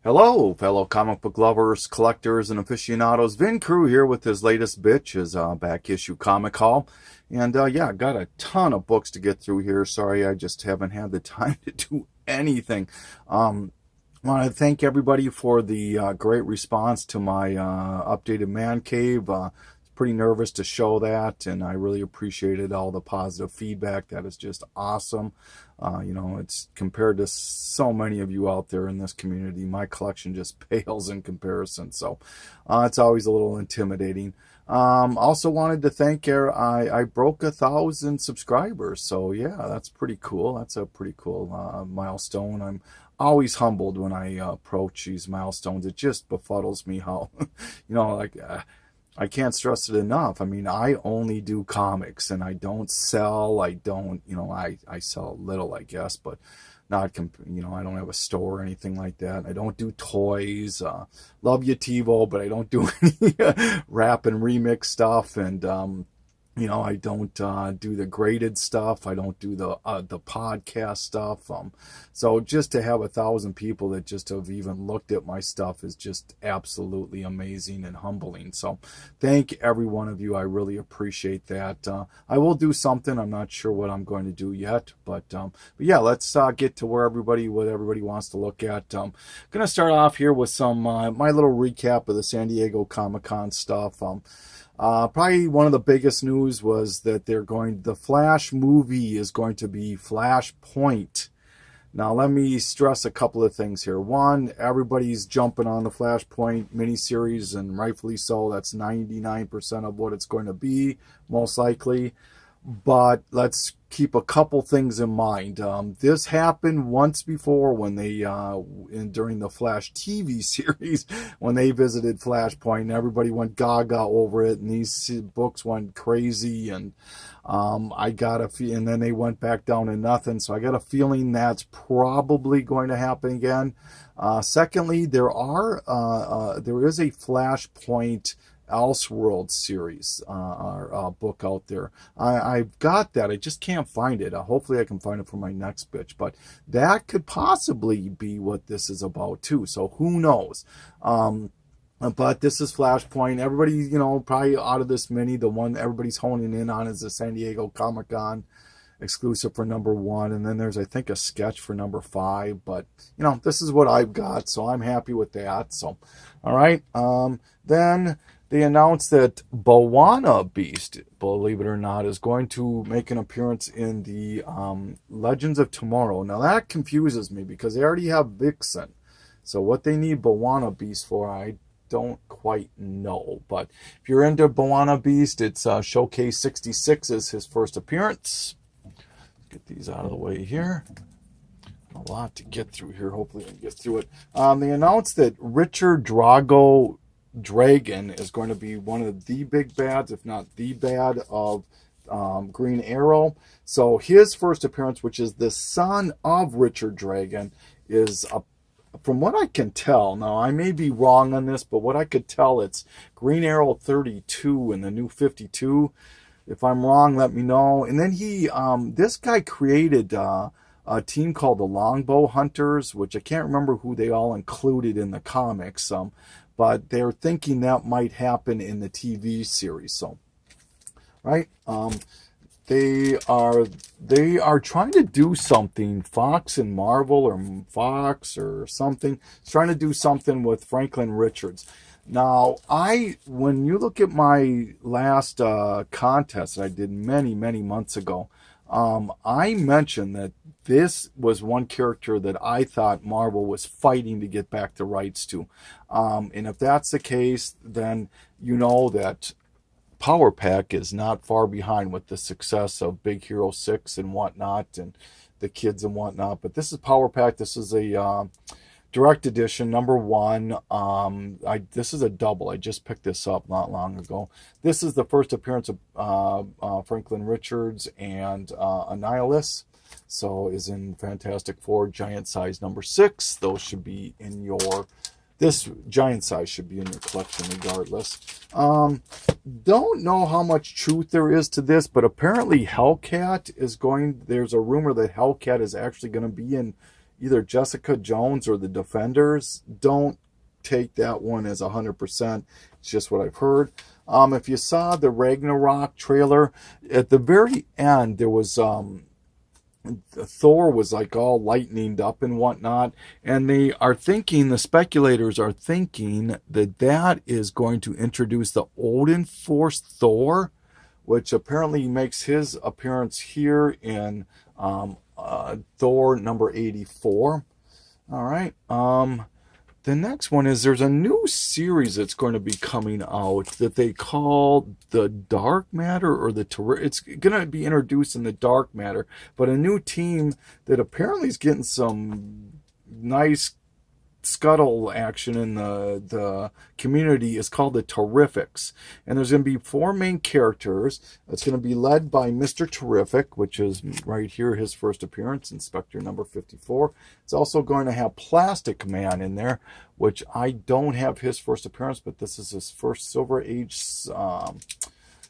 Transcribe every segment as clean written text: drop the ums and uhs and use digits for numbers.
Hello, fellow comic book lovers, collectors, and aficionados. Vin Crew here with his latest bitch, his back issue comic haul. And yeah, got a ton of books to get through here. Sorry, I just haven't had the time to do anything. I want to thank everybody for the great response to my updated man cave. Pretty nervous to show that, and I really appreciated all the positive feedback. That is just awesome. It's compared to so many of you out there in this community, my collection just pales in comparison. So it's always a little intimidating. Also wanted to thank I broke 1,000 subscribers. So yeah, that's pretty cool. That's a pretty cool milestone. I'm always humbled when I approach these milestones. It just befuddles me how, I can't stress it enough. I mean, I only do comics and I don't sell. I don't, I sell a little, I guess, but not, I don't have a store or anything like that. I don't do toys. Love you, TiVo, but I don't do any rap and remix stuff. And, I don't do the graded stuff. I don't do the podcast stuff. So just to have 1,000 people that just have even looked at my stuff is just absolutely amazing and humbling. So thank every one of you. I really appreciate that. I will do something. I'm not sure what I'm going to do yet, but yeah, let's get to what everybody wants to look at. I'm going to start off here with some my little recap of the San Diego Comic-Con stuff. Probably one of the biggest news was that the Flash movie is going to be Flashpoint. Now, let me stress a couple of things here. One, everybody's jumping on the Flashpoint miniseries, and rightfully so. That's 99% of what it's going to be, most likely. But let's keep a couple things in mind. This happened once before when they, during the Flash TV series, when they visited Flashpoint, and everybody went gaga over it, and these books went crazy, and and then they went back down to nothing. So I got a feeling that's probably going to happen again. Secondly, there is a Flashpoint Elseworld series book out there. I've got that. I just can't find it. Hopefully I can find it for my next bitch. But that could possibly be what this is about too. So who knows? But this is Flashpoint. Everybody, probably out of this mini, the one everybody's honing in on is the San Diego Comic-Con exclusive for #1. And then there's, I think, a sketch for #5. But, this is what I've got. So I'm happy with that. So, all right. Then they announced that B'wana Beast, believe it or not, is going to make an appearance in the Legends of Tomorrow. Now that confuses me because they already have Vixen. So what they need B'wana Beast for, I don't quite know. But if you're into B'wana Beast, it's Showcase 66 is his first appearance. Get these out of the way here. A lot to get through here. Hopefully I can get through it. They announced that Richard Dragon is going to be one of the big bads, if not the bad, of Green Arrow. So his first appearance, which is the son of Richard Dragon, is from what I can tell, now I may be wrong on this, but what I could tell, it's Green Arrow 32 and the New 52. If I'm wrong, let me know. And then this guy created a team called the Longbow Hunters, which I can't remember who they all included in the comics. But they're thinking that might happen in the TV series. So, right? They are trying to do something. Fox and Marvel, or Fox or something, is trying to do something with Franklin Richards. Now, when you look at my last contest that I did many, many months ago, I mentioned that this was one character that I thought Marvel was fighting to get back the rights to. And if that's the case, then you know that Power Pack is not far behind with the success of Big Hero 6 and whatnot, and the kids and whatnot. But this is Power Pack. This is a direct edition, #1. This is a double. I just picked this up not long ago. This is the first appearance of Franklin Richards and Annihilus. So is in Fantastic Four, giant size #6. Those should be in this giant size should be in your collection regardless. Don't know how much truth there is to this, but apparently Hellcat is there's a rumor that Hellcat is actually going to be in either Jessica Jones or the Defenders. Don't take that one as 100%. It's just what I've heard. If you saw the Ragnarok trailer, at the very end, there was Thor was like all lightninged up and whatnot, and the speculators are thinking that that is going to introduce the Odin Force Thor, which apparently makes his appearance here in Thor number 84. All right. The next one is there's a new series that's going to be coming out that they call the Dark Matter, or it's going to be introduced in the Dark Matter, but a new team that apparently is getting some nice scuttle action in the community is called the Terrifics, and there's going to be 4 main characters. It's going to be led by Mr. Terrific, which is right here, his first appearance, Inspector number 54. It's also going to have Plastic Man in there, which I don't have his first appearance, but this is his first Silver Age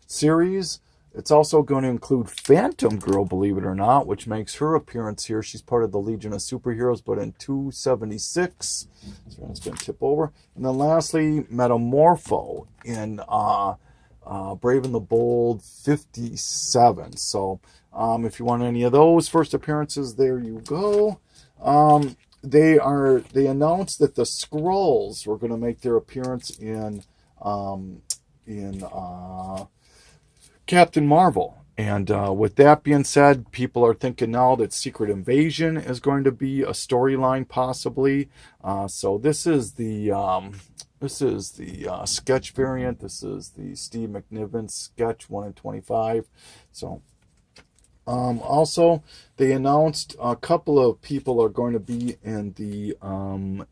series. It's also going to include Phantom Girl, believe it or not, which makes her appearance here. She's part of the Legion of Superheroes, but in 276. So it's going to tip over. And then lastly, Metamorpho in Brave and the Bold 57. So if you want any of those first appearances, there you go. They announced that the Skrulls were going to make their appearance in Captain Marvel. And with that being said, people are thinking now that Secret Invasion is going to be a storyline possibly. So this is the sketch variant. This is the Steve McNiven sketch 1 in 25. So also they announced a couple of people are going to be in the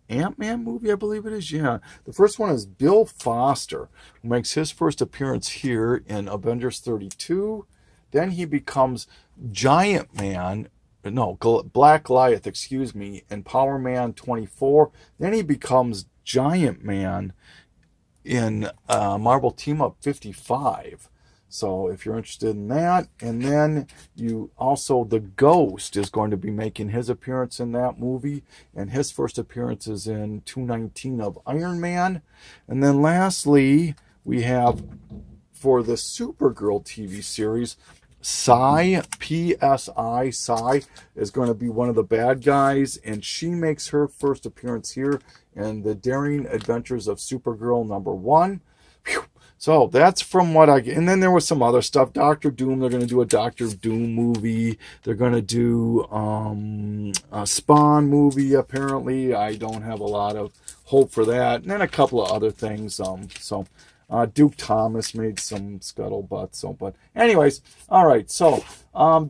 Ant-Man movie, I believe it is. Yeah, the first one is Bill Foster, who makes his first appearance here in Avengers 32. Then he becomes Giant Man, no, Black Goliath, excuse me, in Power Man 24. Then he becomes Giant Man in Marvel Team Up 55. So if you're interested in that, and then the Ghost is going to be making his appearance in that movie, and his first appearance is in 219 of Iron Man. And then lastly, we have for the Supergirl TV series, Psy, P-S-I, Psy is going to be one of the bad guys, and she makes her first appearance here in the Daring Adventures of Supergirl number 1. Whew. So that's from what I get. And then there was some other stuff. Doctor Doom, they're going to do a Doctor Doom movie. They're going to do a Spawn movie, apparently. I don't have a lot of hope for that. And then a couple of other things. Duke Thomas made some scuttlebutt. But anyways, all right. So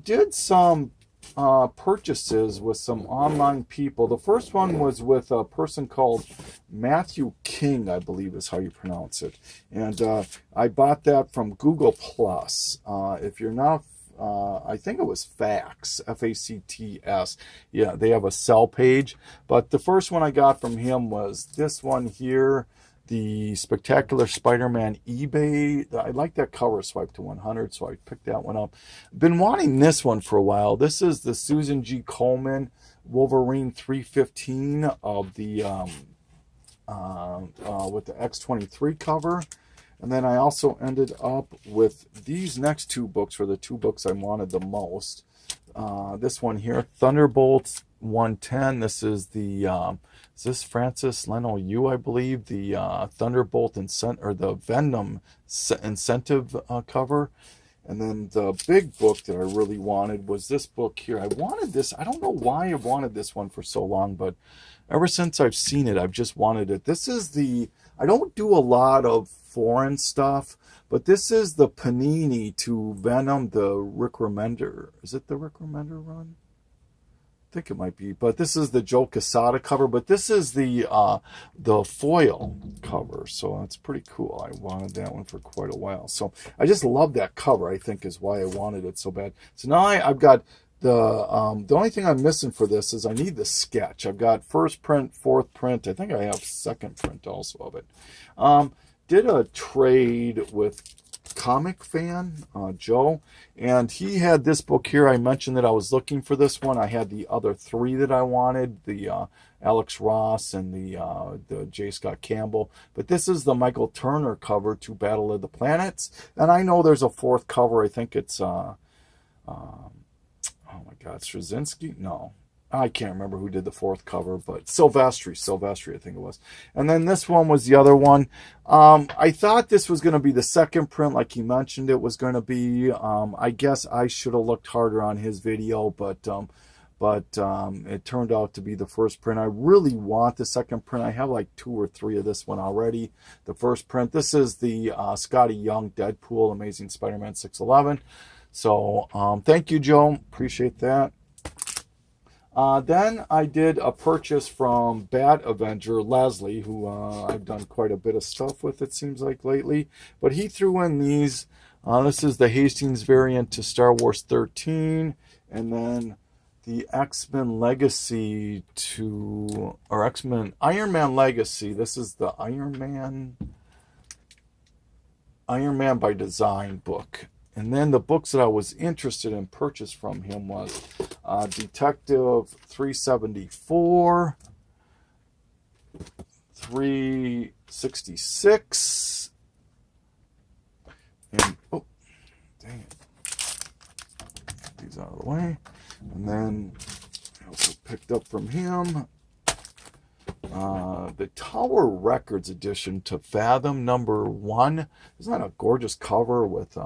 did some purchases with some online people. The first one was with a person called Matthew King, I believe is how you pronounce it. And I bought that from Google Plus. If you're not, I think it was Facts, F-A-C-T-S. Yeah, they have a sell page. But the first one I got from him was this one here, the Spectacular Spider-Man eBay. I like that cover, swipe to 100, so I picked that one up. Been wanting this one for a while. This is the Susan G. Komen Wolverine 315 of the with the X-23 cover. And then I also ended up with these next 2 books were the 2 books I wanted the most. This one here, Thunderbolts 110. This is the is this Francis Leno Yu, I believe, the Thunderbolt or the Venom incentive cover. And then the big book that I really wanted was this book here. I wanted this. I don't know why I wanted this one for so long, but ever since I've seen it, I've just wanted it. This is I don't do a lot of foreign stuff, but this is the Panini to Venom, the Rick Remender. Is it the Rick Remender run? I think it might be, but this is the Joe Quesada cover, but this is the foil cover, so that's pretty cool. I wanted that one for quite a while, so I just love that cover, I think is why I wanted it so bad. So now I've got the only thing I'm missing for this is I need the sketch. I've got first print, fourth print, I think I have second print also of it. Did a trade with comic fan, Joe, and he had this book here. I mentioned that I was looking for this one. I had the other three that I wanted, the Alex Ross and the J. Scott Campbell, but this is the Michael Turner cover to Battle of the Planets, and I know there's a fourth cover. I think it's oh my God, Straczynski? No, I can't remember who did the fourth cover, but Silvestri, I think it was. And then this one was the other one. I thought this was going to be the second print, like he mentioned it was going to be. I guess I should have looked harder on his video, but it turned out to be the first print. I really want the second print. I have like 2 or 3 of this one already. The first print. This is the Scotty Young Deadpool Amazing Spider-Man 611. So thank you, Joe. Appreciate that. Then I did a purchase from Bat Avenger Leslie, who I've done quite a bit of stuff with, it seems like, lately. But he threw in these. This is the Hastings variant to Star Wars 13. And then the X-Men Legacy to... Or X-Men... Iron Man Legacy. This is the Iron Man by Design book. And then the books that I was interested in purchased from him was Detective 374, 366, and oh, dang it, get these out of the way. And then I also picked up from him the Tower Records edition to Fathom #1. Isn't that a gorgeous cover with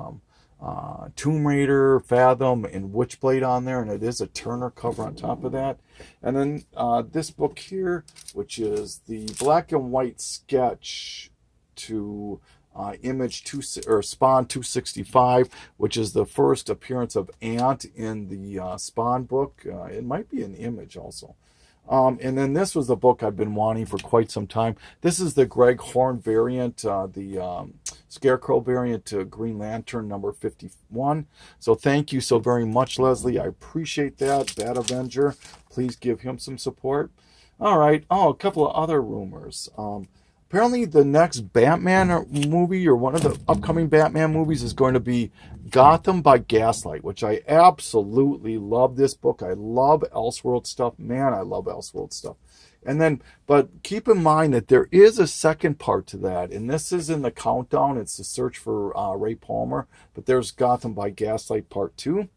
Tomb Raider, Fathom, and Witchblade on there, and it is a Turner cover on top of that. And then this book here, which is the black and white sketch to Image 2 or Spawn 265, which is the first appearance of Ant in the Spawn book. It might be an Image also. And then this was the book I've been wanting for quite some time. This is the Greg Horn variant, the Scarecrow variant to Green Lantern #51. So thank you so very much, Leslie. I appreciate that. Bat Avenger, please give him some support. All right. Oh, a couple of other rumors. Apparently the next Batman movie, or one of the upcoming Batman movies, is going to be Gotham by Gaslight, which I absolutely love this book. I love Elseworld stuff. Man, I love Elseworld stuff. And then, but keep in mind that there is a second part to that, and this is in the countdown. It's the search for Ray Palmer, but there's Gotham by Gaslight Part 2.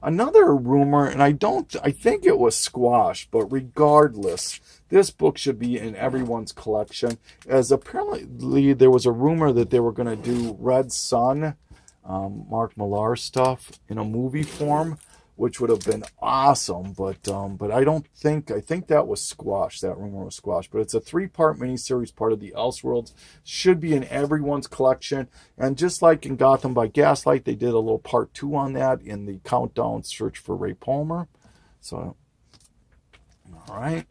Another rumor, and I think it was squashed, but regardless, this book should be in everyone's collection, as apparently there was a rumor that they were going to do Red Sun, Mark Millar stuff, in a movie form, which would have been awesome, but I think that was squashed. That rumor was squashed. But it's a 3-part miniseries, part of the Elseworlds. Should be in everyone's collection. And just like in Gotham by Gaslight, they did a little part 2 on that in the Countdown Search for Ray Palmer. So, all right.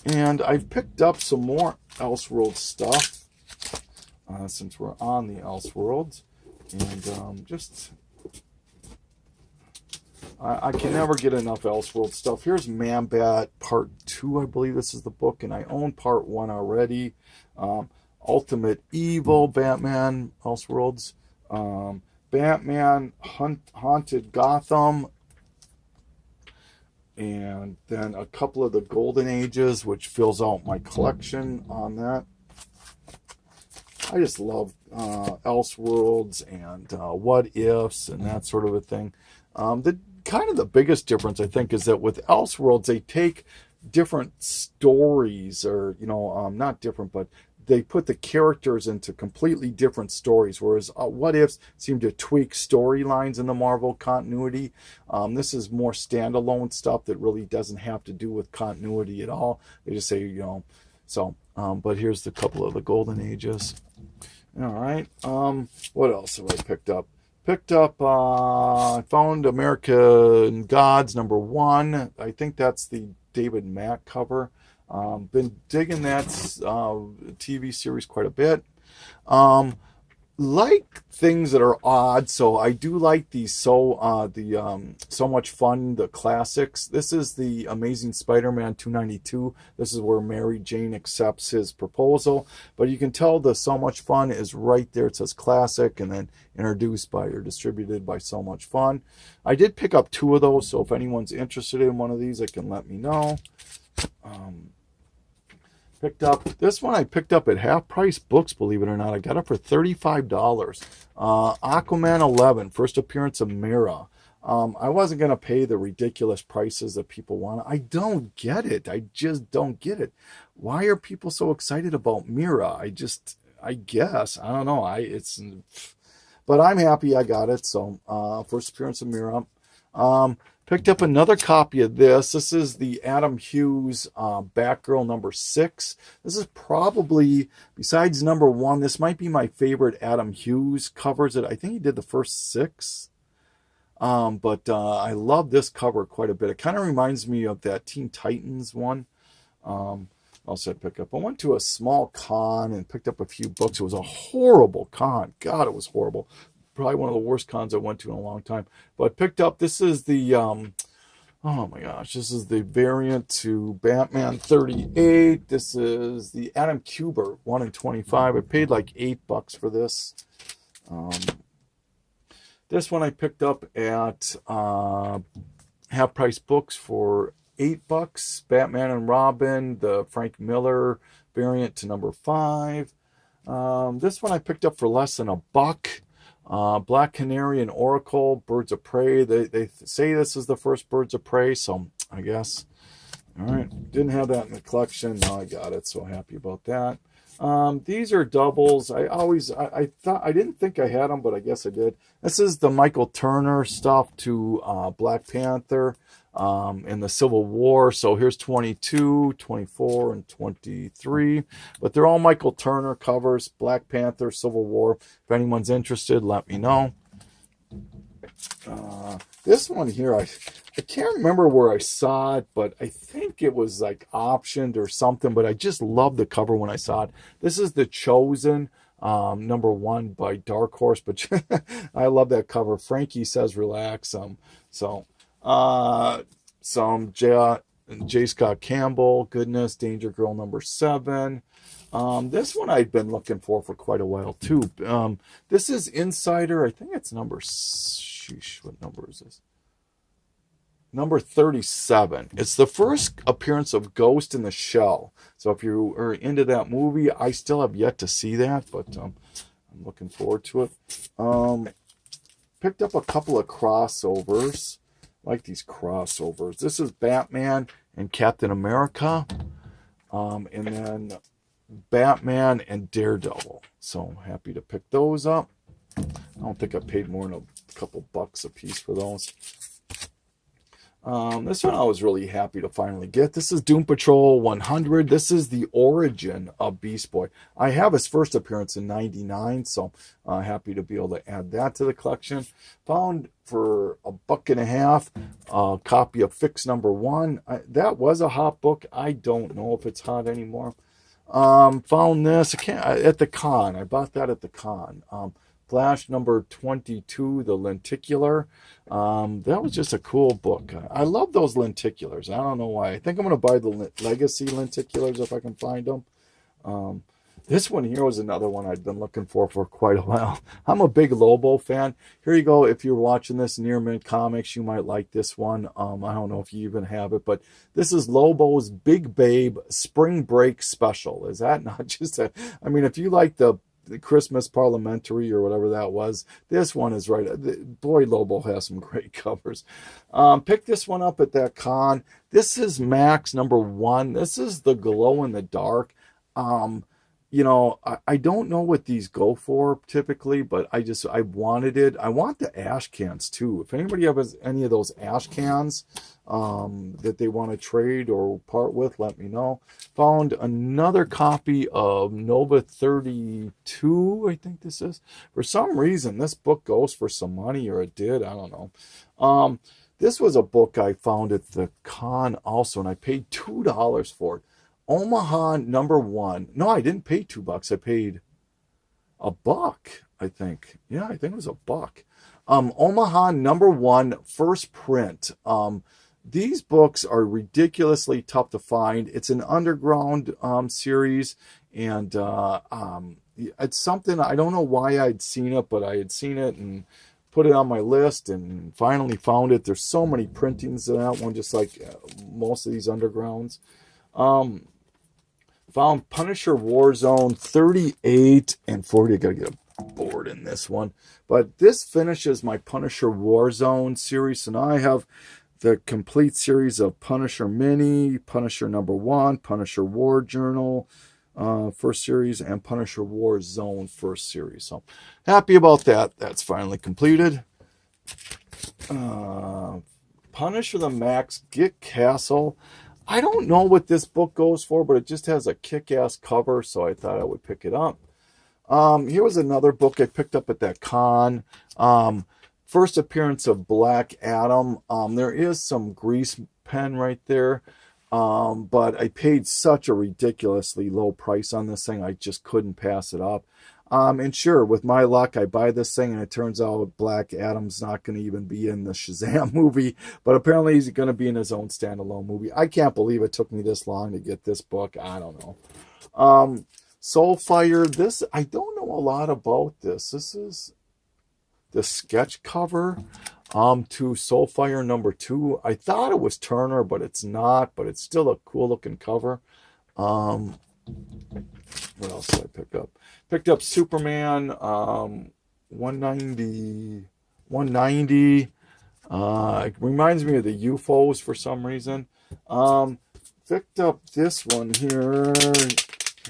And I've picked up some more Elseworld stuff since we're on the Elseworlds. And I can never get enough Elseworld stuff. Here's Man-Bat Part 2, I believe this is the book, and I own Part 1 already. Ultimate Evil, Batman, Elseworlds. Batman, Haunted Gotham. And then a couple of the Golden Ages, which fills out my collection on that. I just love Elseworlds and What Ifs and that sort of a thing. The biggest difference, I think, is that with Elseworlds, they take different stories, or, not different, but they put the characters into completely different stories, whereas What Ifs seem to tweak storylines in the Marvel continuity. This is more standalone stuff that really doesn't have to do with continuity at all. They just say, but here's the couple of the Golden Ages. All right. What else have I picked up? I found American Gods #1. I think that's the David Mack cover. Been digging that TV series quite a bit. like things that are odd, so I do like these. So much fun, the classics. This is the Amazing Spider-Man 292. This is where Mary Jane accepts his proposal, but you can tell the So Much Fun is right there. It says classic and then introduced by or distributed by So Much Fun. I did pick up 2 of those, so if anyone's interested in one of these, they can let me know. Picked up this one. I picked up at Half Price Books, believe it or not. I got it for $35. Aquaman 11, first appearance of Mira. I wasn't going to pay the ridiculous prices that people want. I don't get it. I just don't get it. Why are people so excited about Mira? I guess, I don't know. But I'm happy I got it. So, first appearance of Mira. Picked up another copy of this. This is the Adam Hughes Batgirl number 6. This is probably, besides number 1, this might be my favorite Adam Hughes covers. I think he did the first 6. But I love this cover quite a bit. It kind of reminds me of that Teen Titans one. Also pick up. I went to a small con and picked up a few books. It was a horrible con. God, it was horrible. Probably one of the worst cons I went to in a long time. But picked up, this is the, oh my gosh, this is the variant to Batman 38. This is the Adam Kubert 1 in 25. I paid like $8 for this. This one I picked up at Half Price Books for $8. Batman and Robin, the Frank Miller variant to number 5. This one I picked up for less than $1. Black Canary and Oracle, Birds of Prey. They say this is the first Birds of Prey, so I guess. All right, didn't have that in the collection. Now I got it, so happy about that. These are doubles. I thought, I didn't think I had them, but I guess I did. This is the Michael Turner stuff to Black Panther in the Civil War. So here's 22, 24, and 23. But they're all Michael Turner covers, Black Panther, Civil War. If anyone's interested, let me know. This one here, I can't remember where I saw it, but I think it was like optioned or something, but I just loved the cover when I saw it. This is The Chosen, number 1 by Dark Horse, but I love that cover. Frankie Says Relax. Some J. Scott Campbell, Goodness, Danger Girl number 7. This one I've been looking for quite a while too. This is Insider. I think it's number, sheesh, what number is this? Number 37. It's the first appearance of Ghost in the Shell. So if you are into that movie, I still have yet to see that, but I'm looking forward to it. Picked up a couple of crossovers. I like these crossovers. This is Batman and Captain America. And then Batman and Daredevil. So happy to pick those up. I don't think I paid more than a couple bucks a piece for those. This one I was really happy to finally get. This is Doom Patrol 100. This is the origin of Beast Boy. I have his first appearance in 99, so happy to be able to add that to the collection. Found for $1.50 a copy of Fix number 1. That was a hot book. I don't know if it's hot anymore. Found this at the con. I bought that at the con. Flash number 22, the lenticular. That was just a cool book. I love those lenticulars. I don't know why. I think I'm going to buy the Legacy lenticulars if I can find them. This one here was another one I've been looking for quite a while. I'm a big Lobo fan. Here you go. If you're watching this Near Mint Comics, you might like this one. I don't know if you even have it, but this is Lobo's Big Babe Spring Break Special. Is that not just a... I mean, if you like the Christmas Parliamentary or whatever that was, this one is right. Boy, Lobo has some great covers. Picked this one up at that con. This is Max number 1. This is the glow in the dark. You know, I don't know what these go for typically, but I wanted it. I want the ash cans too. If anybody has any of those ash cans that they want to trade or part with, let me know. Found another copy of Nova 32, I think this is. For some reason, this book goes for some money, or it did. I don't know. This was a book I found at the con also, and I paid $2 for it. Omaha number 1. No, I didn't pay $2. I paid $1. I think. Yeah, I think it was $1. Omaha #1 first print. These books are ridiculously tough to find. It's an underground series, and it's something, I don't know why I'd seen it, but I had seen it and put it on my list and finally found it. There's so many printings of that one, just like most of these undergrounds. Found Punisher Warzone 38 and 40. I gotta get a board in this one, but this finishes my Punisher Warzone series. So now I have the complete series of Punisher Mini, Punisher #1, Punisher War Journal first series, and Punisher Warzone first series. So happy about that. That's finally completed. Punisher the Max Get Castle. I don't know what this book goes for, but it just has a kick-ass cover, so I thought I would pick it up. Here was another book I picked up at that con. First appearance of Black Adam. There is some grease pen right there, but I paid such a ridiculously low price on this thing, I just couldn't pass it up. And sure, with my luck, I buy this thing, and it turns out Black Adam's not going to even be in the Shazam movie, but apparently he's going to be in his own standalone movie. I can't believe it took me this long to get this book. I don't know. Soulfire, this, I don't know a lot about this. This is the sketch cover to Soulfire #2. I thought it was Turner, but it's not, but it's still a cool looking cover. What else did I pick up? Picked up Superman 190. It reminds me of the UFOs for some reason. Picked up this one here.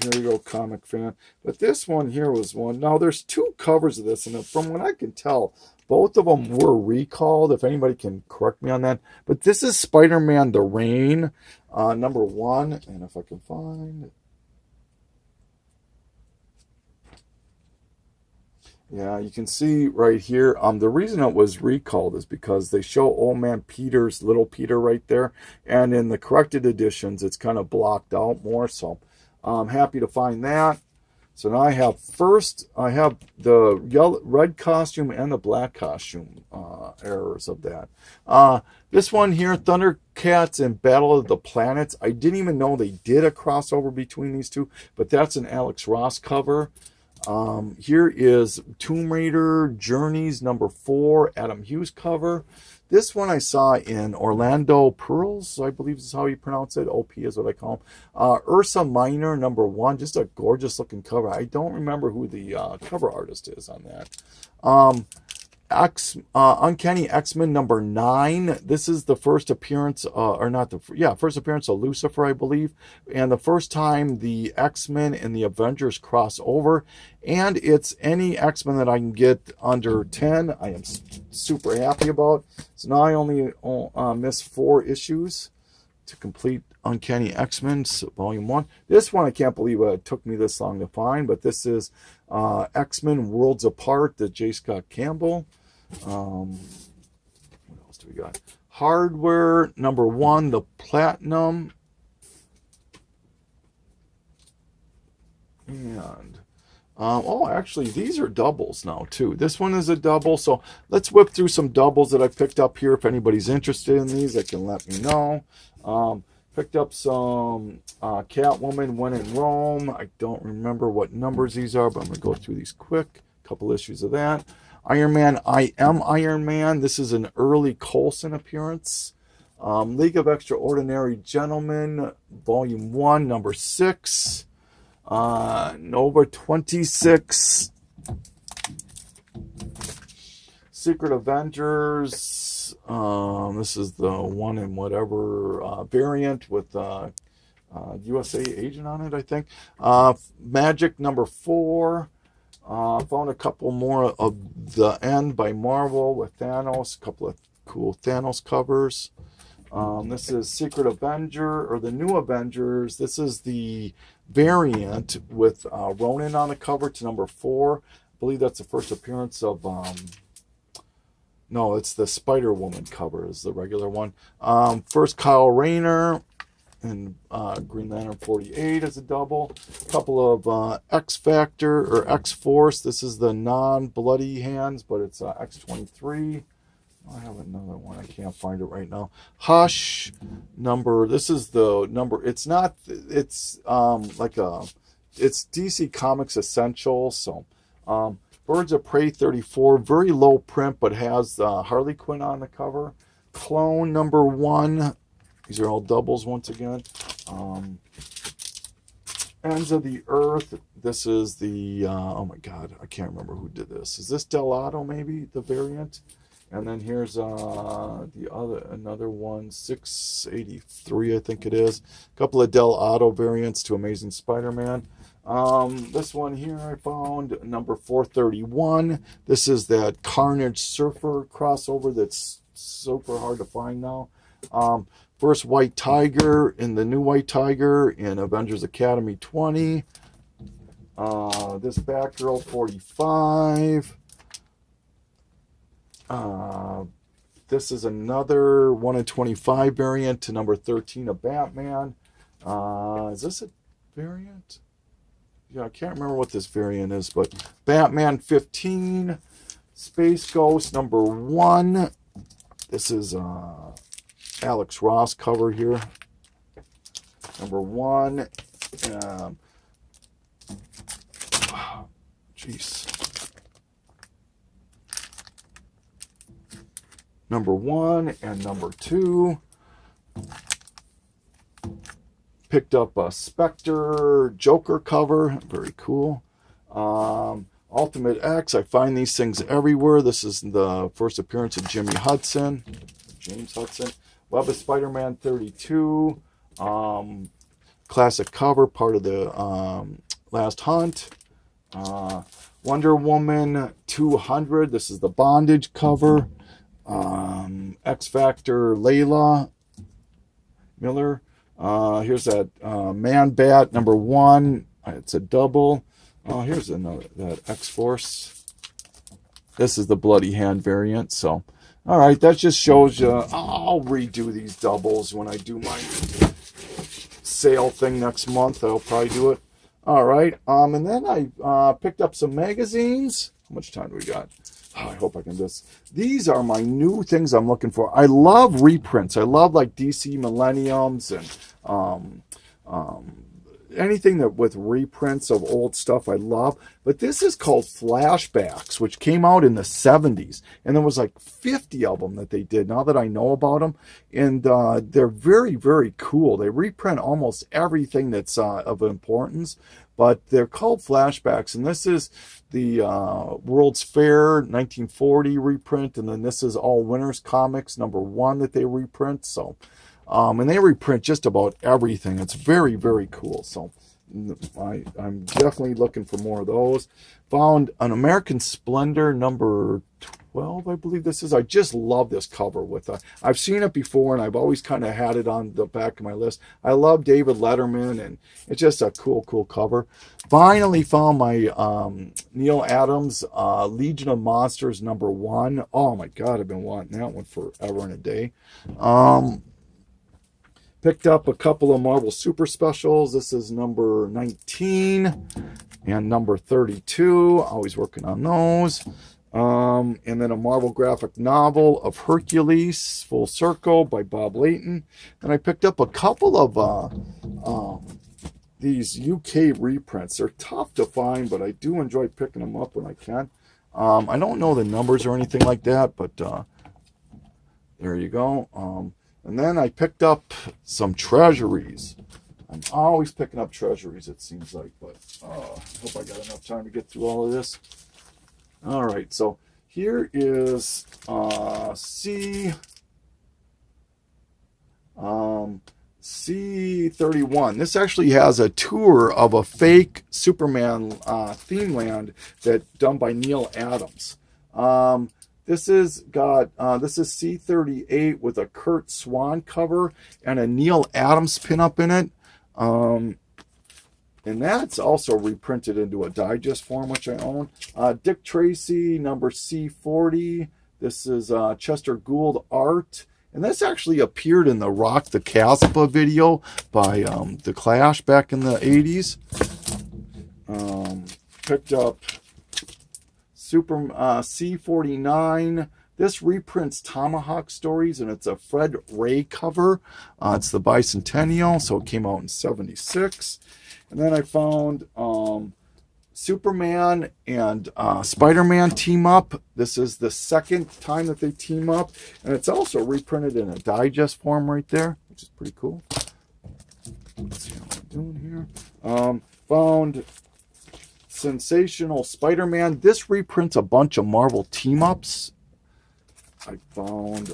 Here you go, comic fan. But this one here was one. Now, there's 2 covers of this, and from what I can tell, both of them were recalled, if anybody can correct me on that. But this is Spider-Man The Reign, #1. And if I can find it. Yeah, you can see right here. The reason it was recalled is because they show Old Man Peter's Little Peter right there. And in the corrected editions, it's kind of blocked out more. So I'm happy to find that. So now I have the red costume and the black costume errors of that. This one here, Thundercats and Battle of the Planets. I didn't even know they did a crossover between these two, but that's an Alex Ross cover. Here is Tomb Raider Journeys #4, Adam Hughes cover. This one I saw in Orlando Pearls, I believe is how you pronounce it. OP is what I call him. Ursa Minor #1, just a gorgeous looking cover. I don't remember who the cover artist is on that. Uncanny X-Men #9. This is the first appearance, first appearance of Lucifer, I believe, and the first time the X-Men and the Avengers cross over. And it's any X-Men that I can get under 10. I am super happy about. So now I only miss 4 issues to complete Uncanny X-Men Volume 1. This one I can't believe it took me this long to find, but this is X-Men Worlds Apart, the J. Scott Campbell. What else do we got? Hardware #1, the Platinum. And actually, these are doubles now too. This one is a double, so let's whip through some doubles that I picked up here. If anybody's interested in these, they can let me know. Picked up some Catwoman When in Rome. I don't remember what numbers these are, but I'm going to go through these quick. A couple issues of that. Iron Man, I Am Iron Man. This is an early Coulson appearance. League of Extraordinary Gentlemen, Volume 1, #6. Nova 26. Secret Avengers. This is the one in whatever variant with USA agent on it, I think. Magic #4. Found a couple more of The End by Marvel with Thanos. A couple of cool Thanos covers. This is Secret Avenger, or the New Avengers. This is the variant with Ronan on the cover to #4. I believe that's the first appearance of... no, it's the Spider-Woman cover is the regular one. First Kyle Rayner. and Green Lantern 48 as a double. A couple of X Factor or X Force. This is the non-bloody hands, but it's X23. I have another one. I can't find it right now. Hush number. This is the number. It's not. It's like a. It's DC Comics Essentials. So, Birds of Prey 34. Very low print, but has Harley Quinn on the cover. Clone number 1. These are all doubles once again. Ends of the Earth. This is the. Oh my God, I can't remember who did this. Is this Delato maybe the variant? And then here's another one, 683, I think it is. A couple of Del Auto variants to Amazing Spider-Man. This one here I found, number 431. This is that Carnage Surfer crossover that's super hard to find now. First White Tiger in the new White Tiger in Avengers Academy 20. This Batgirl 45. This is another 1 in 25 variant to number 13 of Batman. Is this a variant? Yeah, I can't remember what this variant is, but Batman 15, Space Ghost number 1. This is Alex Ross cover here. Number 1. Jeez. Number 1 and number 2. Picked up a Spectre Joker cover. Very cool. Ultimate X. I find these things everywhere. This is the first appearance of James Hudson. Web of Spider-Man 32. Classic cover, part of the Last Hunt. Wonder Woman 200. This is the Bondage cover. X Factor Layla Miller. Here's that Man Bat number 1. It's a double. Here's another, that X Force. This is the Bloody Hand variant. So, all right, that just shows you. I'll redo these doubles when I do my sale thing next month. I'll probably do it. All right. And then I picked up some magazines. How much time do we got? Oh, I hope I can just. These are my new things I'm looking for. I love reprints. I love like DC Millenniums and anything that with reprints of old stuff I love. But this is called Flashbacks, which came out in the 70s. And there was like 50 of them that they did now that I know about them. And they're very, very cool. They reprint almost everything that's of importance. But they're called Flashbacks. And this is the World's Fair 1940 reprint. And then this is All Winners Comics number 1 that they reprint. So, and they reprint just about everything. It's very, very cool. So I'm definitely looking for more of those. Found an American Splendor number 12, I believe this is. I just love this cover with I've seen it before and I've always kind of had it on the back of my list. I love David Letterman and it's just a cool cover. Finally found my Neil Adams Legion of Monsters number 1. Oh my God, I've been wanting that one forever and a day. Picked up a couple of Marvel Super Specials. This is number 19 and number 32. Always working on those. And then a Marvel graphic novel of Hercules, Full Circle by Bob Layton. And I picked up a couple of these UK reprints. They're tough to find, but I do enjoy picking them up when I can. I don't know the numbers or anything like that, but there you go. And then I picked up some treasuries. I'm always picking up treasuries, it seems like, but I hope I got enough time to get through all of this. All right, so here is C31. This actually has a tour of a fake Superman theme land that done by Neil Adams. This is C38 with a Kurt Swan cover and a Neil Adams pinup in it. And that's also reprinted into a digest form, which I own. Dick Tracy, number C40. This is Chester Gould art. And this actually appeared in the Rock the Casbah video by The Clash back in the 80s. Picked up Super C49. This reprints Tomahawk Stories, and it's a Fred Ray cover. It's the bicentennial, so it came out in 76. And then I found Superman and Spider-Man team up. This is the second time that they team up, and it's also reprinted in a digest form right there, which is pretty cool. Let's see what I'm doing here. Found Sensational Spider-Man. This reprints a bunch of Marvel team-ups. I found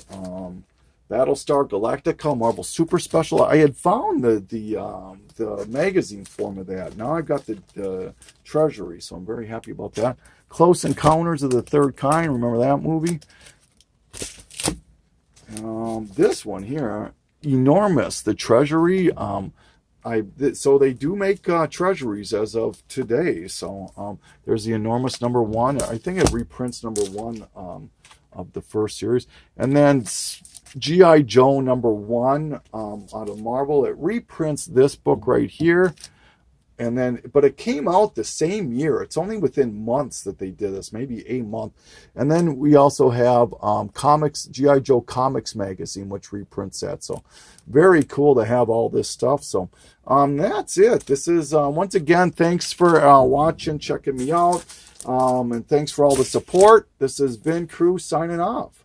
Battlestar Galactica, Marvel Super Special. I had found the magazine form of that. Now I've got the treasury, so I'm very happy about that. Close Encounters of the Third Kind. Remember that movie? This one here, Enormous, the treasury. So they do make treasuries as of today. So there's the Enormous #1. I think it reprints #1 of the first series. And then G.I. Joe #1 out of Marvel. It reprints this book right here. And then, but it came out the same year. It's only within months that they did this, maybe a month. And then we also have comics, G.I. Joe Comics Magazine, which reprints that. So very cool to have all this stuff. So that's it. This is, once again, thanks for watching, checking me out. And thanks for all the support. This is Vin Crew signing off.